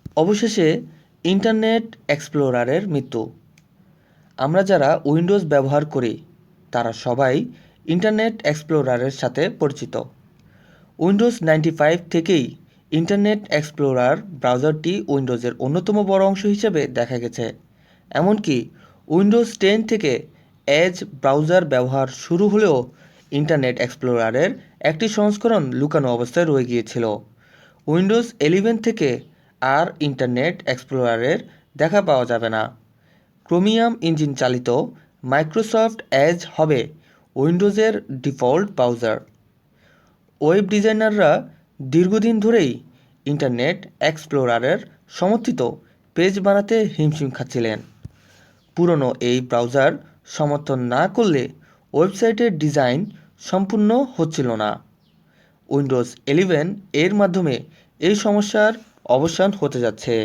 অবশেষে ইন্টারনেট এক্সপ্লোরারের মৃত্যু। আমরা যারা উইন্ডোজ ব্যবহার করি তারা সবাই ইন্টারনেট এক্সপ্লোরারের সাথে পরিচিত। উইন্ডোজ 95 থেকেই ইন্টারনেট এক্সপ্লোরার ব্রাউজারটি উইন্ডোজের অন্যতম বড় অংশ হিসেবে দেখা গেছে। এমনকি উইন্ডোজ 10 থেকে এজ ব্রাউজার ব্যবহার শুরু হলেও ইন্টারনেট এক্সপ্লোরারের একটি সংস্করণ লুকানো অবস্থায় রয়ে গিয়েছিল। উইন্ডোজ 11 থেকে আর ইন্টারনেট এক্সপ্লোরারের দেখা পাওয়া যাবে না। ক্রোমিয়াম ইঞ্জিন চালিত মাইক্রোসফট এজ হবে উইন্ডোজের ডিফল্ট ব্রাউজার। ওয়েব ডিজাইনাররা দীর্ঘদিন ধরেই ইন্টারনেট এক্সপ্লোরারের সমর্থিত পেজ বানাতে হিমশিম খাচ্ছিলেন। পুরনো এই ব্রাউজার সমর্থন না করলে ওয়েবসাইটের ডিজাইন সম্পূর্ণ হচ্ছিল না। উইন্ডোজ 11 এর মাধ্যমে এই সমস্যার অবসান হতে যাচ্ছে।